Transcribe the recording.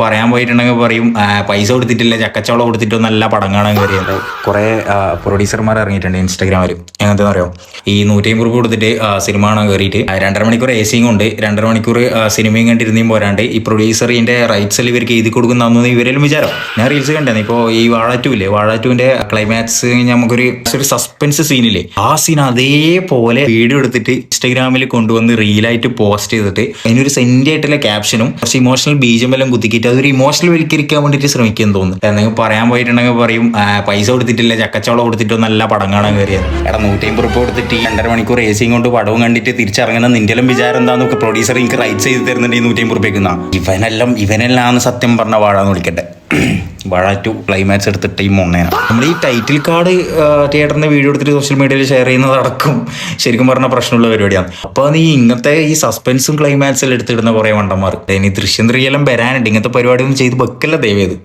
പറയാൻ പോയിട്ടുണ്ടെങ്കിൽ പറയും പൈസ കൊടുത്തിട്ടില്ല ചക്കച്ചോളം കൊടുത്തിട്ടോ നല്ല പടം കാണാൻ കയറിയുണ്ട്. കുറെ പ്രൊഡ്യൂസർമാർ ഇറങ്ങിയിട്ടുണ്ട് ഇൻസ്റ്റാഗ്രാമിൽ. എങ്ങനത്തെ അറിയോ, ഈ 150 രൂപ കൊടുത്തിട്ട് സിനിമ കാണാൻ കയറിയിട്ട് 2.5 മണിക്കൂർ എസിയും കൊണ്ട് 2.5 മണിക്കൂർ സിനിമയും കണ്ടിരുന്നേയും പോരാണ്ട് ഈ പ്രൊഡ്യൂസറിന്റെ റൈറ്റ്സിൽ ഇവർക്ക് എഴുതി കൊടുക്കുന്ന ഇവരെല്ലാം വിചാരം. ഞാൻ റീൽസ് കണ്ടേ, ഇപ്പോൾ ഈ വാഴ2ന്റെ ക്ലൈമാക്സ് നമുക്കൊരു സസ്പെൻസ് സീനില്ലേ, ആ സീൻ അതേപോലെ വീഡിയോ എടുത്തിട്ട് ഇൻസ്റ്റാഗ്രാമിൽ കൊണ്ടുവന്ന് റീലായിട്ട് പോസ്റ്റ് ചെയ്തിട്ട് അതിനൊരു സെൻറ്റി ആയിട്ടുള്ള ക്യാപ്ഷനും കുറച്ച് ഇമോഷണൽ ബീജം എല്ലാം കുത്തിക്കിട്ട് അതൊരു ഇമോഷണൽ വലിക്കരിക്കാൻ വേണ്ടിയിട്ട് ശ്രമിക്കുമെന്ന് തോന്നുന്നു. എന്തെങ്കിലും പറയാൻ പോയിട്ടുണ്ടെങ്കിൽ പറയും പൈസ കൊടുത്തിട്ടില്ല ചക്കച്ചോളം കൊടുത്തിട്ടോ നല്ല പടം കാണാൻ കയറിയത്. 150 രൂപ കൊടുത്തിട്ട് 2.5 മണിക്കൂർ എസിയും കൊണ്ട് പടവും കണ്ടിട്ട് തിരിച്ചിറങ്ങുന്ന നിന്റെല്ലാം വിചാരം എന്താന്ന് പ്രൊഡ്യൂസർ എനിക്ക് റൈറ്റ്സ് ചെയ്ത് തരുന്നുണ്ട് ഈ 150 രൂപയ്ക്കുന്ന. ഇവനെല്ലാം സത്യം പറഞ്ഞ വാഴാന്ന് വിളിക്കട്ടെ. വാഴ2 ക്ലൈമാക്സ് എടുത്തിട്ട് ഈ മൊണ്ണേന നമ്മൾ ഈ ടൈറ്റിൽ കാർഡ് തിയേറ്ററിന്റെ വീഡിയോ എടുത്തിട്ട് സോഷ്യൽ മീഡിയയിൽ ഷെയർ ചെയ്യുന്നതടക്കം ശരിക്കും പറഞ്ഞ പ്രശ്നമുള്ള പരിപാടിയാണ്. അപ്പൊ നീ ഇങ്ങനത്തെ ഈ സസ്പെൻസും ക്ലൈമാക്സിൽ എടുത്തിടുന്ന കുറെ വണ്ടന്മാർ ഇനി ദൃശ്യം 3 എല്ലാം വരാനുണ്ട്. ഇങ്ങനത്തെ പരിപാടി ഒന്നും ചെയ്ത് വെക്കല്ല ദയവേത്.